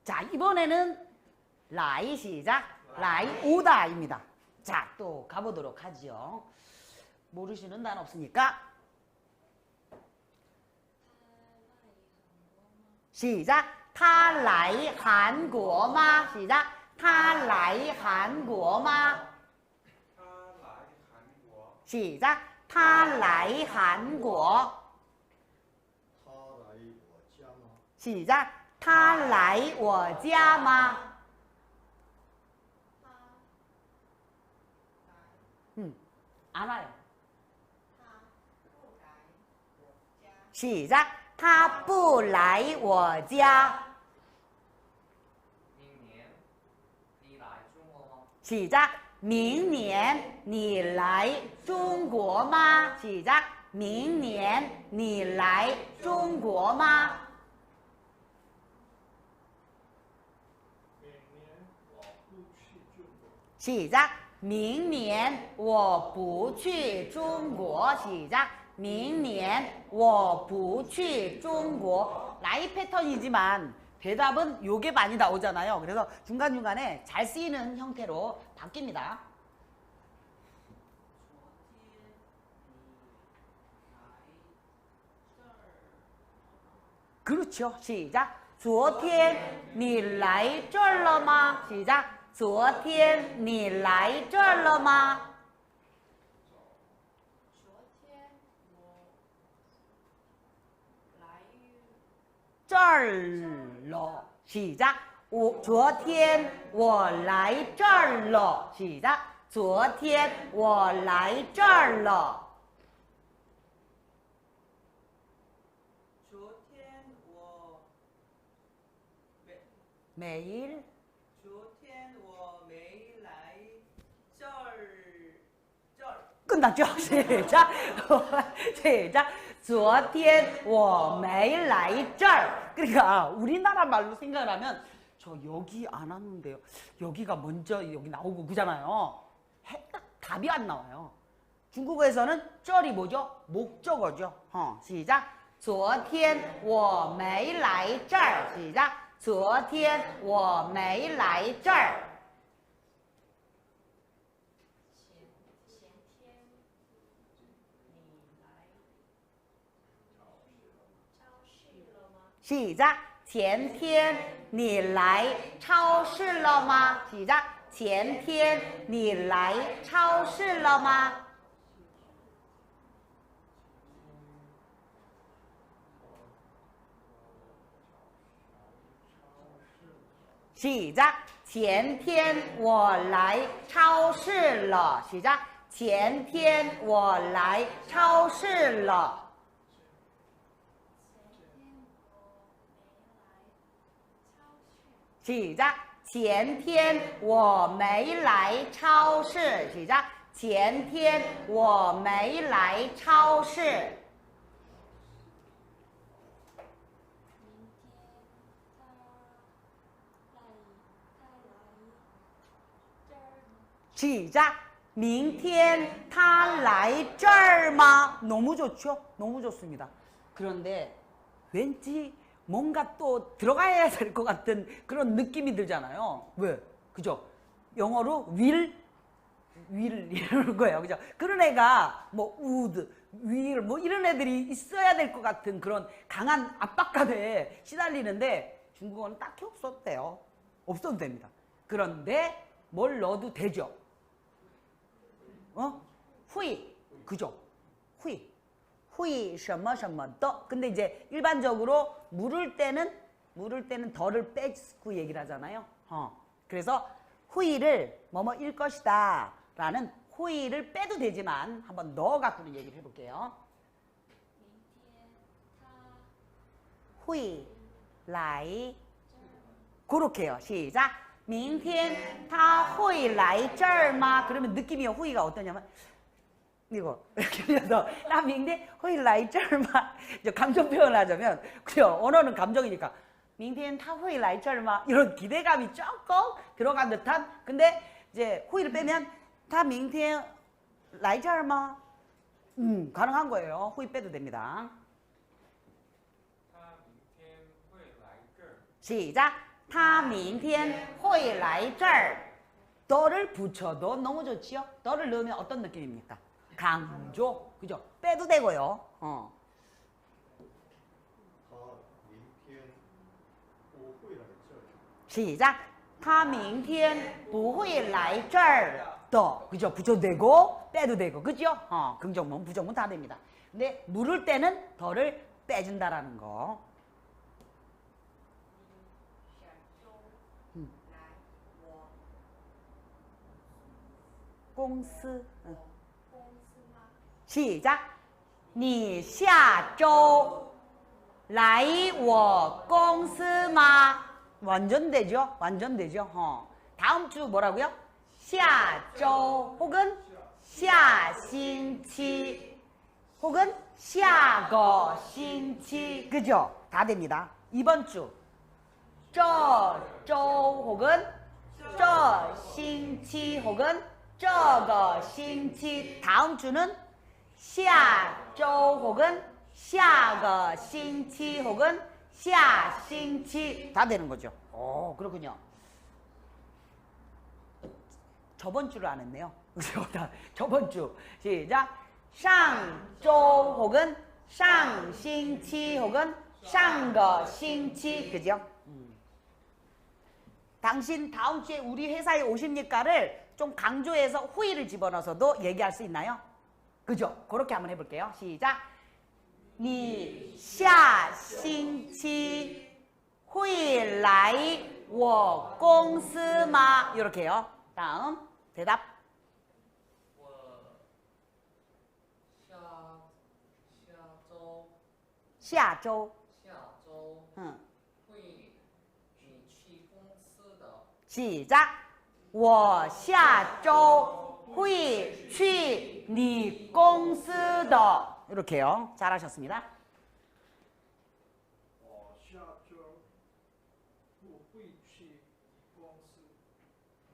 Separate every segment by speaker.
Speaker 1: 자, 이번에는 라이 시작. 라이 오다입니다. 자, 또 가보도록 하죠. 모르시는 단어 없으니까. 시작. 他来韩国吗? 시작. 他来韩国吗? 시작. 他来韩国. 시작. 他来我家吗? 안 와요. 시작. 他不来我家. 시작. 明年你来中国吗? 시작. 明年你来中国吗? 시작. 明年我不去中国. 시작. 明年我不去中国. 라이 패턴이지만 대답은 요게 많이 나오잖아요. 그래서 중간중간에 잘 쓰이는 형태로 바뀝니다. 그렇죠. 시작. 昨天你来这儿了吗? 시작. 昨天你来这儿了吗? 这儿了. 시작. 昨天我来这儿了. 시작. 昨天我来这儿了.
Speaker 2: 昨天我
Speaker 1: 매일
Speaker 2: 昨天我没来这儿
Speaker 1: 끝났죠? 시작. 시작. 昨天我没来这儿. 그러니까 우리나라 말로 생각을 하면 저 여기 안 왔는데요. 여기가 먼저 여기 나오고 그잖아요. 답이 안 나와요. 중국어에서는 쩔이 뭐죠? 목적어죠. 시작. 昨天我没来这儿. 시작. 昨天我没来这儿. 시작. 前天你来超市了吗? 시작. 前天你来超市了吗? 시작. 前天我来超市了. 시작. 前天我来超市了. 시작. 前天我没来超市. 시작. 前天我没来超市. 시작. 明天他来这儿吗? 너무 좋죠? 너무 좋습니다. 그런데 왠지 뭔가 또 들어가야 될 것 같은 그런 느낌이 들잖아요. 왜? 그죠? 영어로 will 이런 거예요. 그죠? 그런 애가 뭐 would, will 뭐 이런 애들이 있어야 될 것 같은 그런 강한 압박감에 시달리는데 중국어는 딱히 없어도 돼요. 없어도 됩니다. 그런데 뭘 넣어도 되죠. 후이. 그죠? 후이. 후이 什么什么的. 근데 이제 일반적으로 물을 때는 덜을 빼고 얘기를 하잖아요. 그래서 후이를 뭐뭐일 것이다 라는 후이를 빼도 되지만 한번 넣어 갖고는 얘기를 해볼게요. 후이 라이 그렇게요. 시작. 明天他会来这儿吗? 그러면 느낌이 후이가 어떠냐면 이거 이렇게 해서 나明天会来这儿吗? 감정 표현을 하자면 그죠? 언어는 감정이니까 明天他会来这儿吗? 이런 기대감이 조금 들어간 듯한 근데 이제 후이를 빼면 他明天来这儿吗? 가능한 거예요. 후이 빼도 됩니다. 시작. 他明天会来这儿 더를 붙여도 너무 좋지요? 더를 넣으면 어떤 느낌입니까? 강조. 그죠? 빼도 되고요.
Speaker 3: 他明天不会来这儿。
Speaker 1: 시작. 他明天不会来这儿 더. 그죠? 붙여도 되고 빼도 되고. 그죠? 긍정문, 부정문 다 됩니다. 근데 물을 때는 더를 빼준다라는 거. 公司. 시작. 你下周来我公司吗? 완전 되죠? 완전 되죠? 다음 주 뭐라고요? 下周 혹은 下星期 혹은 下个星期 그죠? 다 됩니다. 이번 주 这周 혹은 这星期 혹은 这个星期 다음 주는 下周 혹은 下个星期 혹은 下星期 다 되는 거죠. 오, 그렇군요. 저번 주를 안 했네요. 저번 주. 시작. 上周 혹은 上星期 혹은 上个星期 그죠? 당신 다음 주에 우리 회사에 오십니까를 좀 강조해서 후일을 집어넣어서도 얘기할 수 있나요? 그죠? 그렇게 한번 해볼게요. 시작. 你下星期会来我公司吗? 이렇게요. 다음 대답.
Speaker 4: 我下周
Speaker 1: 下周
Speaker 4: 会你去公司的。
Speaker 1: 시작. 我下周会去你公司的 이렇게요. 잘하셨습니다.
Speaker 3: 我下周不会去公司。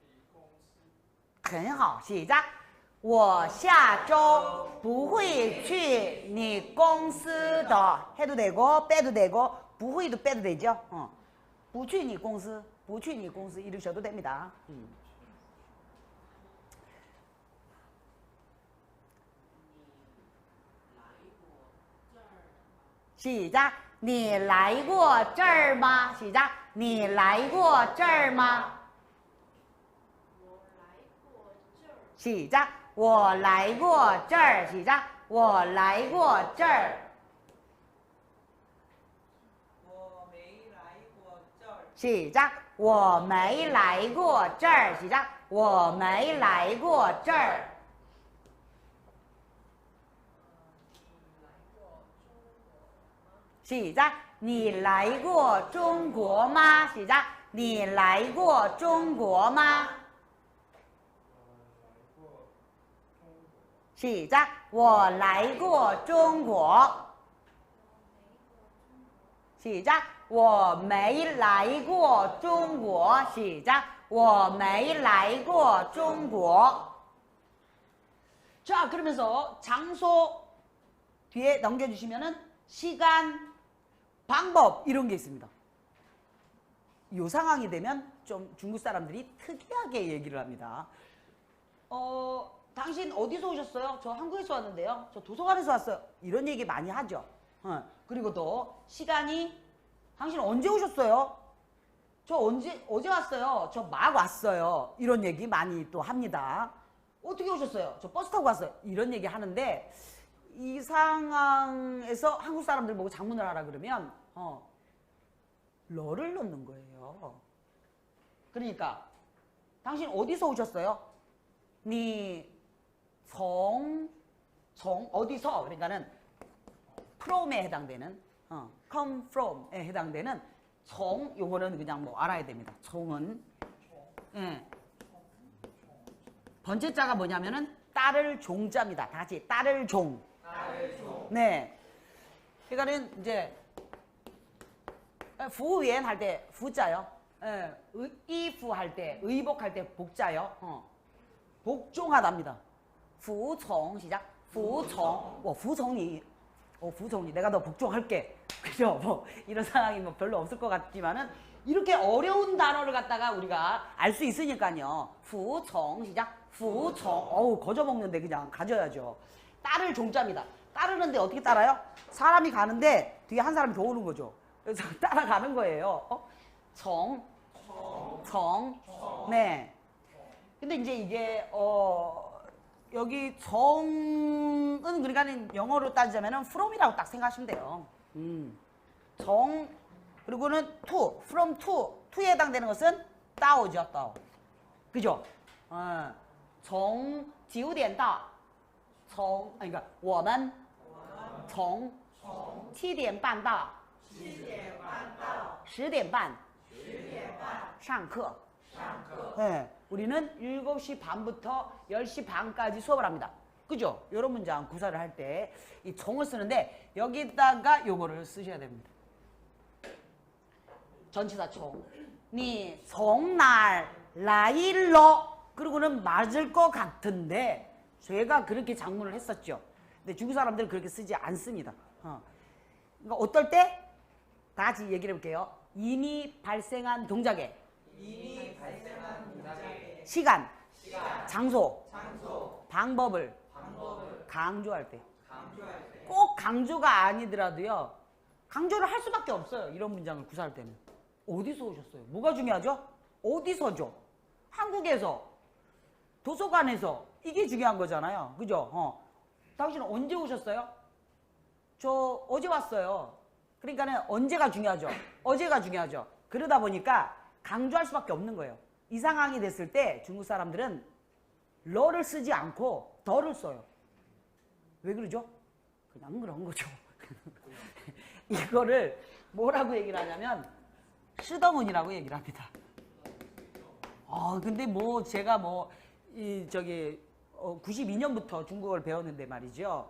Speaker 3: 你公司。
Speaker 1: 很好. 시작. 我下周不会去你公司的 해도 되고 빼도 되고 不会도 빼도 되죠. 不去你公司不去你公司 이러셔도 됩니다. 시작. 你来过这儿吗? 시작. 你来过这儿吗? 시작. 我来过这儿. 시작. 我来过这儿.
Speaker 2: 我没来过这儿。
Speaker 1: 시작. 我没来过这儿. 시작. 我没来过这儿. 시작. 你来过中国吗? 시작. 你来过中国吗? 시작. 我来过中国. 시작. 我没来过中国. 시작. 我没来过中国. 자, 그러면서 장소 뒤에 넘겨주시면은 시간, 방법 이런 게 있습니다. 이 상황이 되면 좀 중국 사람들이 특이하게 얘기를 합니다. 당신 어디서 오셨어요? 저 한국에서 왔는데요. 저 도서관에서 왔어요. 이런 얘기 많이 하죠. 그리고 또 시간이 당신 언제 오셨어요? 저 어제 왔어요. 저 막 왔어요. 이런 얘기 많이 또 합니다. 어떻게 오셨어요? 저 버스 타고 왔어요. 이런 얘기 하는데 이 상황에서 한국 사람들 보고 장문을 하라 그러면 러를 넣는 거예요. 그러니까 당신 어디서 오셨어요? 니 정 어디서? 그러니까는 from에 해당되는 come from에 해당되는 정 요거는 그냥 뭐 알아야 됩니다. 정은 번째자가 뭐냐면은 따를 종자입니다. 다 같이 따를 종. 네. 그러니까는 이제服务员 할 때 부자요. 이프 할 때 의복할 때 복자요. 복종하답니다. 服从 시작. 服从. 我服从你. 服从你. 내가 너 복종할게. 그죠? 뭐 이런 상황이 뭐 별로 없을 것 같지만은 이렇게 어려운 단어를 갖다가 우리가 알 수 있으니까요. 부총 시작. 부총. 어우 거저 먹는데 그냥 가져야죠. 따를 종자입니다. 따르는데 어떻게 따라요? 사람이 가는데 뒤에 한 사람이 더 오는 거죠. 그래서 따라가는 거예요. 정. 네. 근데 이제 이게 여기 정은 그러니까 영어로 따지자면은 from이라고 딱 생각하시면 돼요. 정 그리고는 to, from to에 해당되는 것은 따오죠, 따오. 그죠? 从9点到 그러니까 我们从7点半到10点半上课. 네, 우리는 7시 반부터 10시 반까지 수업을 합니다. 그죠? 이런 문장 구사를 할 때 이 정을 쓰는데 여기다가 요거를 쓰셔야 됩니다. 전치사 총. 니 정날 라일러. 그러고는 맞을 것 같은데 제가 그렇게 작문을 했었죠. 근데 중국 사람들은 그렇게 쓰지 않습니다. 그러니까 어떨 때? 다 같이 얘기를 해볼게요. 이미 발생한 동작에 시간, 장소, 방법을 강조할 때. 꼭 강조가 아니더라도요. 강조를 할 수밖에 없어요. 이런 문장을 구사할 때는. 어디서 오셨어요? 뭐가 중요하죠? 어디서죠? 한국에서, 도서관에서. 이게 중요한 거잖아요. 그죠? 당신은 언제 오셨어요? 저 어제 왔어요. 그러니까는 언제가 중요하죠. 어제가 중요하죠. 그러다 보니까 강조할 수밖에 없는 거예요. 이 상황이 됐을 때 중국 사람들은 러를 쓰지 않고 더를 써요. 왜 그러죠? 그냥 그런 거죠. 이거를 뭐라고 얘기를 하냐면 쓰더문이라고 얘기를 합니다. 근데 뭐 제가 뭐 이 저기 92년부터 중국어를 배웠는데 말이죠.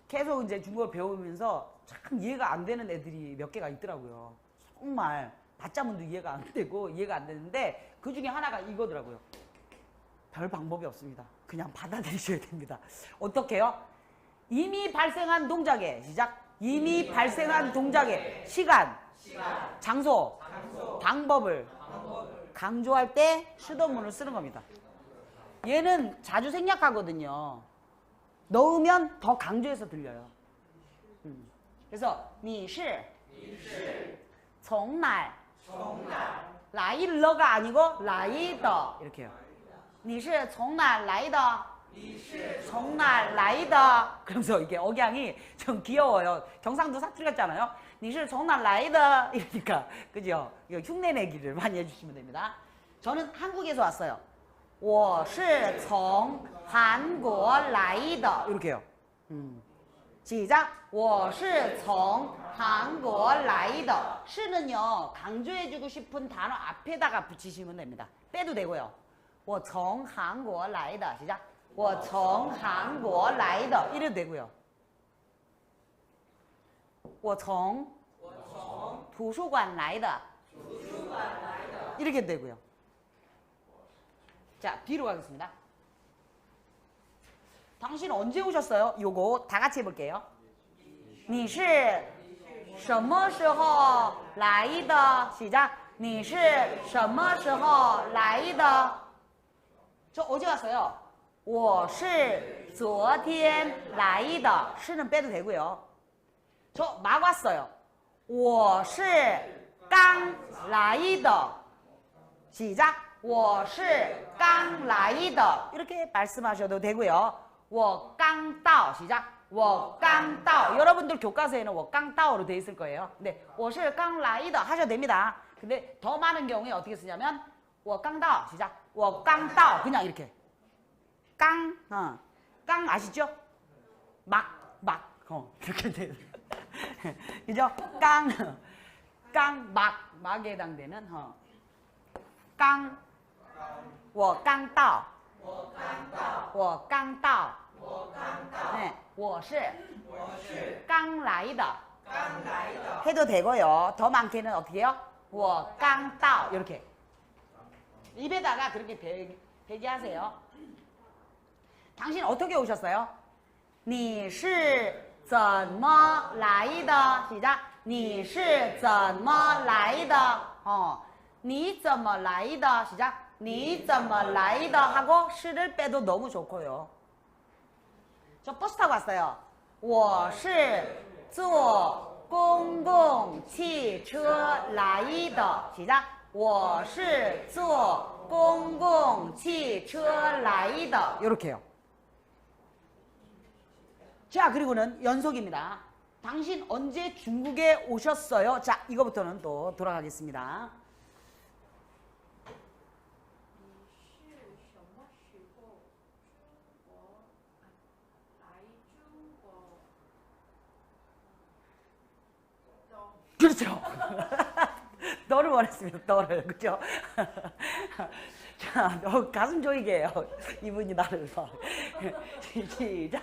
Speaker 1: 계속 이제 중국어를 배우면서 참 이해가 안 되는 애들이 몇 개가 있더라고요. 정말 받자문도 이해가 안 되고 이해가 안 되는데 그 중에 하나가 이거더라고요. 별 방법이 없습니다. 그냥 받아들이셔야 됩니다. 어떻게요? 이미 발생한 동작에 시작. 이미 발생한 동작에 시간, 장소, 방법을 강조할 때 쓰더문을 쓰는 겁니다. 얘는 자주 생략하거든요. 넣으면 더 강조해서 들려요. 그래서 你是从哪 来러가 아니고 来的 이렇게요. 你是从哪来的 从哪来的 그러면서 이게 억양이 좀 귀여워요. 경상도 사투리 같잖아요. 你是从哪来的 이러니까 그죠? 이거 흉내내기를 많이 해주시면 됩니다. 저는 한국에서 왔어요. 我是从韩国来的 이렇게요. 시작. 我是从韩国来的 시는요 강조해주고 싶은 단어 앞에다가 붙이시면 됩니다. 빼도 되고요. 我从韩国来的 시작. 我从韩国来的 이래도 되고요. 我从图书馆来的 이렇게 되고요. 자, 뒤로 가겠습니다. 당신 언제 오셨어요? 요거 다 같이 해볼게요. 你是什么时候来的 시작. 你是什么时候来的 저 어제 왔어요. 我是昨天来的 시는 빼도 되고요. 저 막 왔어요. 我是刚来的 시작. 我是刚来的 이렇게 말씀하셔도 되고요. 我刚到 시작. 我刚到 여러분들 교과서에는 我刚到로 돼 있을 거예요. 근데 我是刚来的 하셔도 됩니다. 근데 더 많은 경우에 어떻게 쓰냐면 我刚到 시작. 我刚到 그냥 이렇게. 깡 아시죠? 이렇게 돼요. 그죠? 막에 해당되는 깡 我刚到 我刚到 네, 我是刚来的 해도 되고요. 더 많게는 어떻게 해요? 我刚到 이렇게 입에다가 그렇게 배제하세요. 당신 어떻게 오셨어요? 你是怎么来的 시작. 你是怎么来的你怎么来的 시작 你怎么来的 하고 시를 빼도 너무 좋고요. 저 버스 타고 왔어요. 我是坐公共汽车来的 시작 我是坐公共汽车来的 이렇게요. 자, 그리고는 연속입니다. 당신 언제 중국에 오셨어요? 자, 이거부터는 또 돌아가겠습니다.
Speaker 5: 你是什么时候来中国的？
Speaker 1: 그렇죠. 너를 원했습니다. 너를. 그죠? 자, 너 가슴 조이게 해요. 이분이 나를 봐. 시작.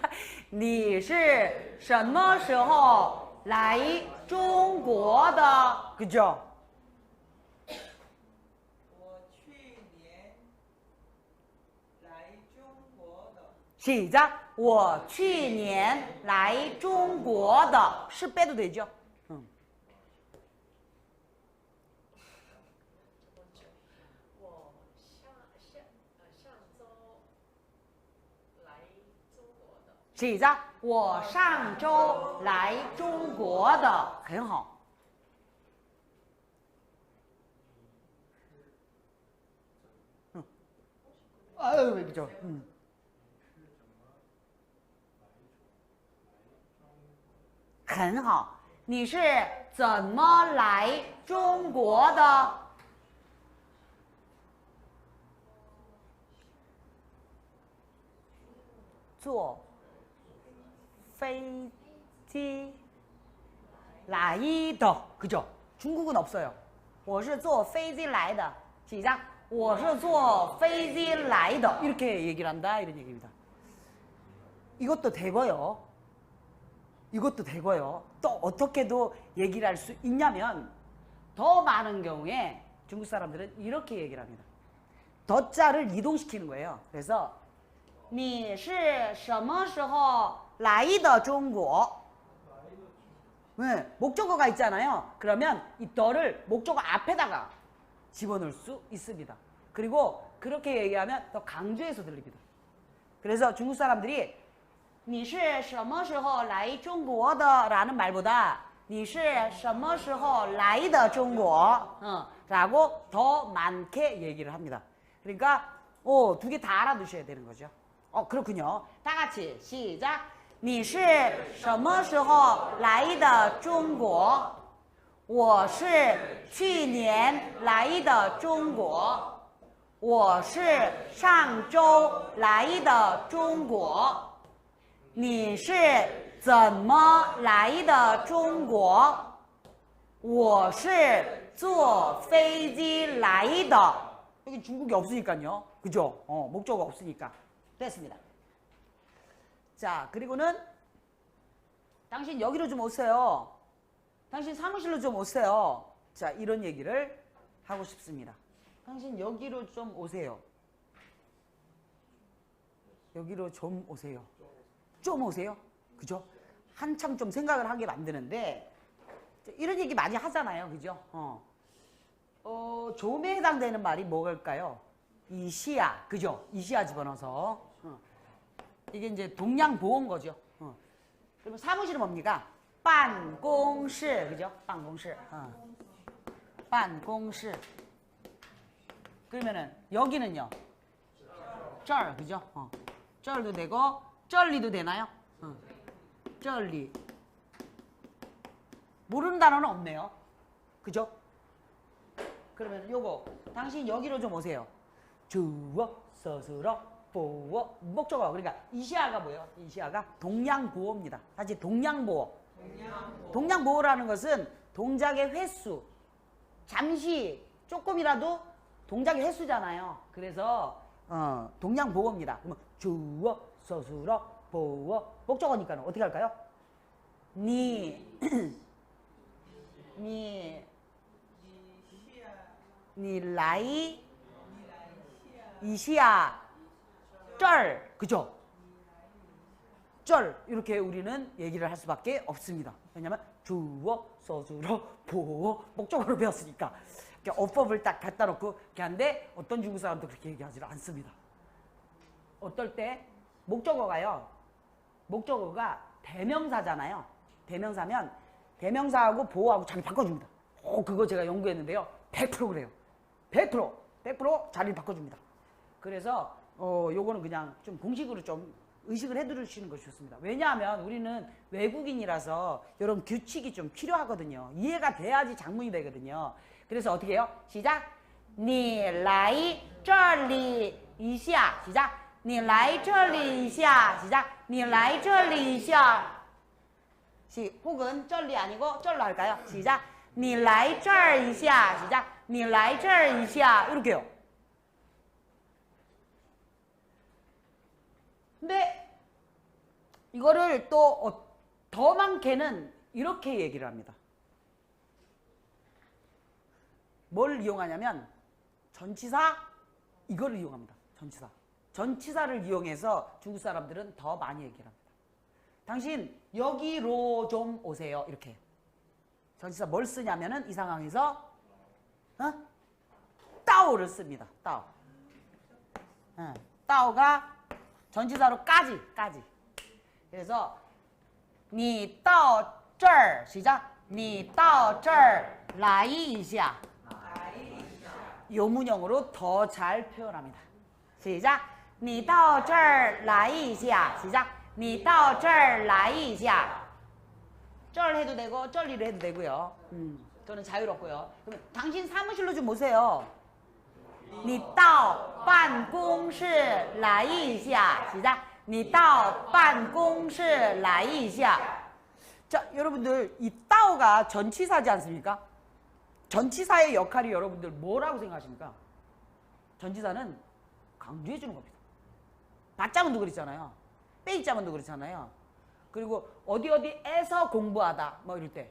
Speaker 1: 你是什么时候来中国的? 그죠?
Speaker 2: 我去年来中国的。
Speaker 1: 시작. 我去年来中国的. 시 빼도 되죠?
Speaker 5: 我上周来中国的。
Speaker 1: 시작. 我上周来中国的. 很好. 아유, 그죠? 很好。你是怎么来中国的？坐飞机来的. 그죠? 중국은 없어요. 我是坐飞机来的. 시작. 我是坐飞机来的. 이렇게 얘기를 한다. 이런 얘기입니다. 이것도 되고요. 이것도 되고요. 또 어떻게도 얘기를 할 수 있냐면 더 많은 경우에 중국 사람들은 이렇게 얘기를 합니다. 더자를 이동시키는 거예요. 그래서 你是什么时候来的中国? 네, 목적어가 있잖아요. 그러면 이 더를 목적어 앞에다가 집어넣을 수 있습니다. 그리고 그렇게 얘기하면 더 강조해서 들립니다. 그래서 중국 사람들이 你是什么时候来中国的 라는 말보다 你是什么时候来的中国 라고 더 많게 얘기를 합니다. 그러니까 두 개 다 알아두셔야 되는 거죠. 그렇군요. 다 같이 시작. 你是什么时候来的中国?我是去年来的中国。我是上周来的中国。你是怎么来的中国?我是坐飞机来的. 여기 중국이 없으니까요. 그죠? 목적어가 없으니까. 됐습니다. 자, 그리고는 당신 여기로 좀 오세요. 당신 사무실로 좀 오세요. 자, 이런 얘기를 하고 싶습니다. 당신 여기로 좀 오세요. 여기로 좀 오세요. 좀 오세요. 그죠? 한참 좀 생각을 하게 만드는데 이런 얘기 많이 하잖아요. 그죠? 좀에 해당되는 말이 뭐일까요? 이시야. 그죠? 이시야 집어넣어서. 이게 이제 동양보험 거죠. 그러면 사무실은 뭡니까? 办公室. 그죠? 办公室. 办公室. 그러면은 여기는요? 这儿. 그죠? 这儿도 되고 这里도 되나요? 这里. 모르는 단어는 없네요. 그죠? 그러면 요거 당신 여기로 좀 오세요. 주어, 서술어, 보어, 목적어. 그러니까 이시아가 뭐예요? 이시아가 동양보어입니다. 다시 동양보어. 동양보어라는 것은 동작의 횟수. 잠시 조금이라도 동작의 횟수잖아요. 그래서 동양보어입니다. 그러면 주어, 서술어, 보어, 목적어니까는 어떻게 할까요? 니 라이 이시야 쩔. 그죠? 쩔. 이렇게 우리는 얘기를 할 수밖에 없습니다. 왜냐면 주어, 서술어, 보어, 목적어를 배웠으니까. 이렇게 어법을 딱 갖다 놓고 이렇게 하는데 어떤 중국 사람도 그렇게 얘기하지 않습니다. 어떨 때 목적어가요. 목적어가 대명사잖아요. 대명사면 대명사하고 보호하고 자기 바꿔줍니다. 그거 제가 연구했는데요. 100% 그래요. 100% 자리를 바꿔줍니다. 그래서 요거는 그냥 좀 공식으로 좀 의식을 해두시는 것이 좋습니다. 왜냐하면 우리는 외국인이라서 이런 규칙이 좀 필요하거든요. 이해가 돼야지 작문이 되거든요. 그래서 어떻게 해요? 시작! 你来这里一下 시작! 你来这里一下 시작! 你来这里一下 혹은 这里 아니고 这里 할까요? 시작! 你来这儿一下 시작! 你来这儿一下 이렇게요. 근데 이거를 또 더 많게는 이렇게 얘기를 합니다. 뭘 이용하냐면 전치사 이거를 이용합니다. 전치사를 이용해서 중국 사람들은 더 많이 얘기를 합니다. 당신 여기로 좀 오세요. 이렇게 전치사 뭘 쓰냐면은 이 상황에서 따오를 씁니다. 따오. 따오가 전치사로 까지. 그래서 你到这儿 시작. 你到这儿来一下. 요문형으로 더 잘 표현합니다. 시작. 你到这儿来一下. 시작. 你到这儿来一下. 这儿 해도 되고 这里 해도 되고요. 저는 자유롭고요. 그럼 당신 사무실로 좀 오세요. 你到办公室来一下. 시작. 你到办公室来一下. 자, 여러분들 이 따오가 전치사지 않습니까? 전치사의 역할이 여러분들 뭐라고 생각하십니까? 전치사는 강조해 주는 겁니다. 받자문도 그랬잖아요. 빼입자문도 그렇잖아요. 그리고 어디에서 공부하다 뭐 이럴 때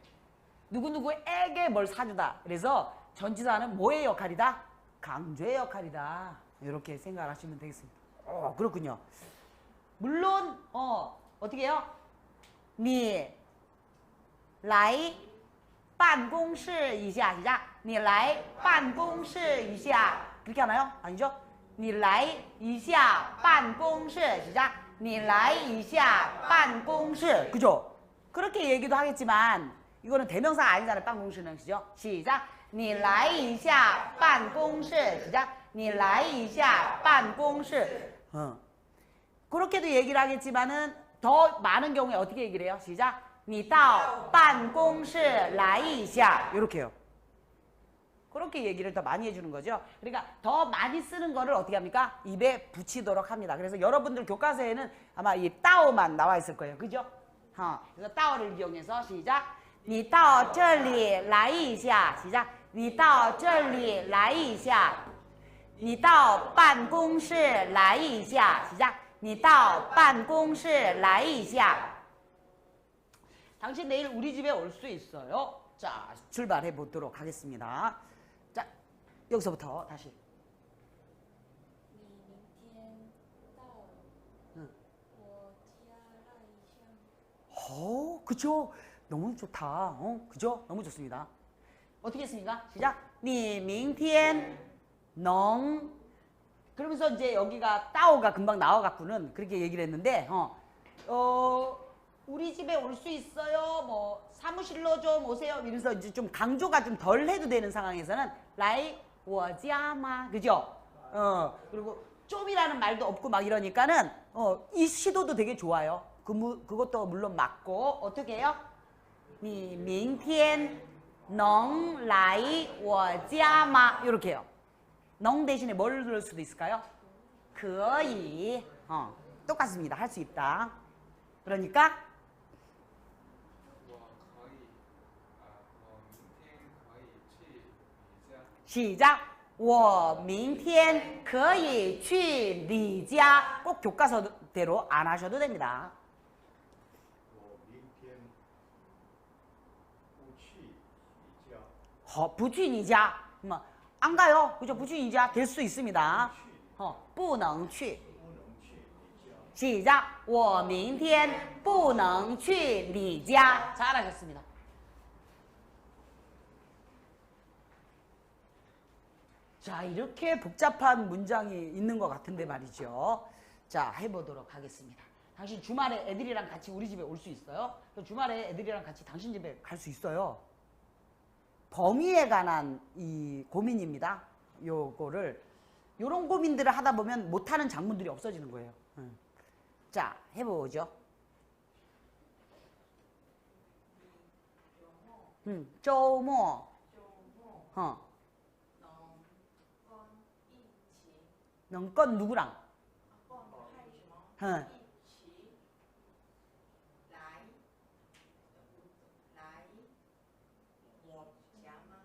Speaker 1: 누구누구에게 뭘 사주다. 그래서 전치사는 뭐의 역할이다? 강조의 역할이다. 이렇게 생각을 하시면 되겠습니다. 그렇군요. 물론 어떻게 해요? 你来办公室一下 시작. 你来办公室一下 그렇게 하나요? 아니죠? 你来一下办公室 시작. 你来一下办公室 그죠? 그렇게 얘기도 하겠지만 이거는 대명사 아니잖아요. 办公室는 그죠? 시작. 你来一下办公室 시작. 你来一下办公室 그렇게도 얘기를 하겠지만은 더 많은 경우에 어떻게 얘기를 해요? 시작. 你到办公室来一下 이렇게요. 그렇게 얘기를 더 많이 해주는 거죠. 그러니까 더 많이 쓰는 거를 어떻게 합니까? 입에 붙이도록 합니다. 그래서 여러분들 교과서에는 아마 이 따오만 나와 있을 거예요. 그죠? 그래서 따오를 이용해서 시작. 你到这里来一下 시작. 你到这里来一下. 你到办公室来一下 시작. 你到办公室来一下. 당신 내일 우리 집에 올 수 있어요. 자, 출발해 보도록 하겠습니다. 자, 여기서부터 다시.
Speaker 5: 你明天到我家赖一下。
Speaker 1: 그죠? 너무 좋다. 그죠? 너무 좋습니다. 어떻게 했습니까? 시작. 你明天能 그러면서 이제 여기가 따오가 금방 나와갖고는 그렇게 얘기를 했는데, 우리 집에 올 수 있어요. 뭐 사무실로 좀 오세요. 이러면서 이제 좀 강조가 좀 덜 해도 되는 상황에서는 来我家吗 그죠? 그리고 좀이라는 말도 없고 막 이러니까는 이 시도도 되게 좋아요. 그것도 물론 맞고 어떻게 해요? 你明天能来我家吗 이렇게요. 능 대신에 뭘 넣을 수도 있을까요? 可以 똑같습니다. 할 수 있다. 그러니까
Speaker 3: 我可以我明天可以去你家
Speaker 1: 시작. 我明天可以去你家. 꼭 교과서대로 안 하셔도 됩니다.
Speaker 6: 我明天不去你家，
Speaker 1: 不去你家. 뭐 안 가요. 그죠? 不去你家 될 수 있습니다. 不能去.
Speaker 6: 不能去你家。
Speaker 1: 시작. 我明天不能去你家. 잘하셨습니다. 자, 이렇게 복잡한 문장이 있는 것 같은데 말이죠. 자, 해보도록 하겠습니다. 당신 주말에 애들이랑 같이 우리 집에 올 수 있어요? 주말에 애들이랑 같이 당신 집에 갈 수 있어요. 범위에 관한 이 고민입니다. 요거를 요런 고민들을 하다 보면 못하는 작문들이 없어지는 거예요. 자, 해보죠.周末 能跟 누구랑?
Speaker 5: 一起来我家吗？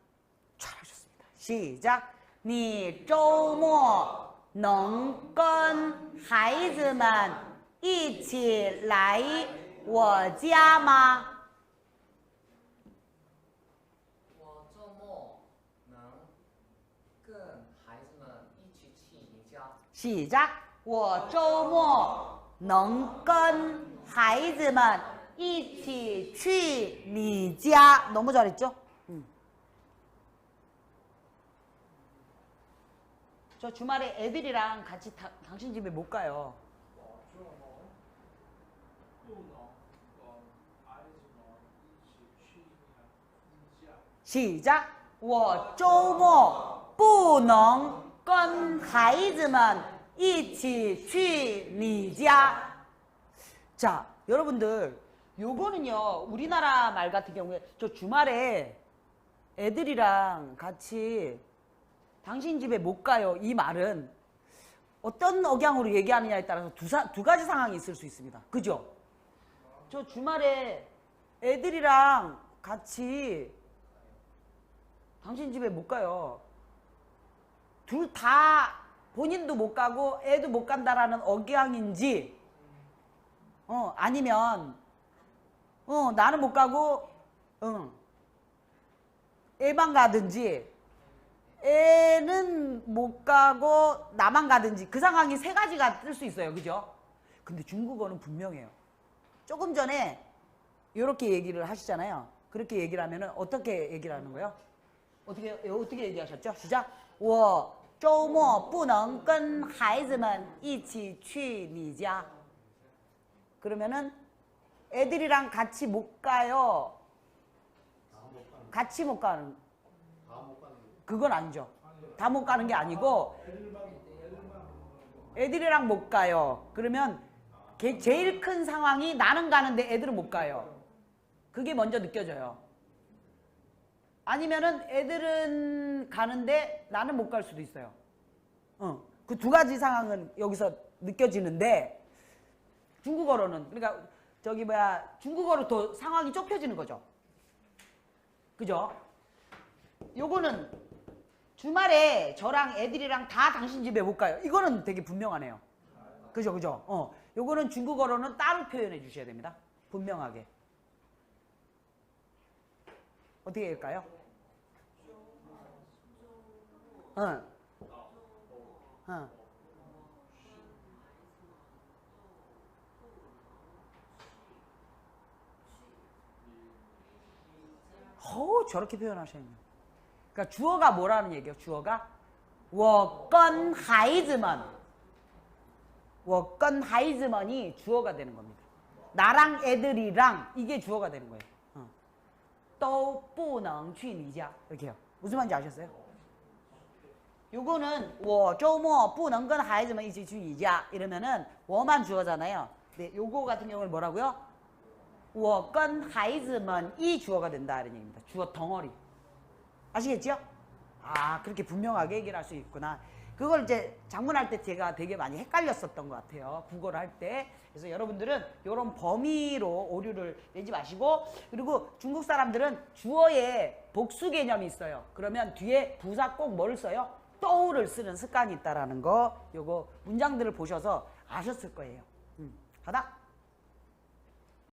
Speaker 1: 잘하셨습니다. 시작. 你周末能跟孩子们一起来我家吗？
Speaker 4: 我周末能跟孩子们一起去你家。
Speaker 1: 시작. 我周末能跟孩子们一起去你家. 너무 잘했죠? 저 주말에 애들이랑 같이 당신 집에 못 가요.
Speaker 3: 我周末不能跟孩子们一起去你家。
Speaker 1: 시작. 我周末不能跟孩子们一起去你家. 자, 여러분들 요거는요. 우리나라 말 같은 경우에 저 주말에 애들이랑 같이 당신 집에 못 가요. 이 말은 어떤 억양으로 얘기하느냐에 따라서 두 가지 상황이 있을 수 있습니다. 그죠? 저 주말에 애들이랑 같이 당신 집에 못 가요. 둘 다 본인도 못 가고 애도 못 간다라는 억양인지 아니면 나는 못 가고 애만 가든지 애는 못 가고 나만 가든지 그 상황이 세 가지가 뜰 수 있어요. 그죠? 근데 중국어는 분명해요. 조금 전에 이렇게 얘기를 하시잖아요. 그렇게 얘기를 하면은 어떻게 얘기를 하는 거예요? 어떻게 얘기하셨죠? 시작. 我周末不能跟孩子们一起去你家. 그러면은 애들이랑 같이 못 가요. 같이 못 가는. 그건 아니죠. 다 못 가는 게 아니고 애들이랑 못 가요. 그러면 제일 큰 상황이 나는 가는데 애들은 못 가요. 그게 먼저 느껴져요. 아니면은 애들은 가는데 나는 못 갈 수도 있어요. 그 두 가지 상황은 여기서 느껴지는데 중국어로는 그러니까 중국어로 더 상황이 좁혀지는 거죠. 그죠? 요거는 주말에 저랑 애들이랑 다 당신 집에 못 가요. 이거는 되게 분명하네요. 그죠? 요거는 중국어로는 따로 표현해 주셔야 됩니다. 분명하게. 어떻게 할까요? 저렇게 표현하셔야죠. 그러니까 주어가 뭐라는 얘기예요? 주어가 我跟孩子们我跟孩子们이 주어가 되는 겁니다. 나랑 애들이랑 이게 주어가 되는 거예요. 都不能去你家 이렇게요. 무슨 말인지 아셨어요? 요거는 我周末不能跟孩子们一起去你家 이러면은 我만 주어잖아요. 근데 요거 같은 경우는 뭐라고요? 我跟孩子们이 주어가 된다 이런 얘기입니다. 주어 덩어리. 아시겠죠? 그렇게 분명하게 얘기를 할 수 있구나. 그걸 이제 작문할 때 제가 되게 많이 헷갈렸었던 것 같아요. 국어를 할 때. 그래서 여러분들은 이런 범위로 오류를 내지 마시고, 그리고 중국 사람들은 주어에 복수 개념이 있어요. 그러면 뒤에 부사 꼭 뭘 써요? 또우를 쓰는 습관이 있다라는 거, 요거 문장들을 보셔서 아셨을 거예요. 가다.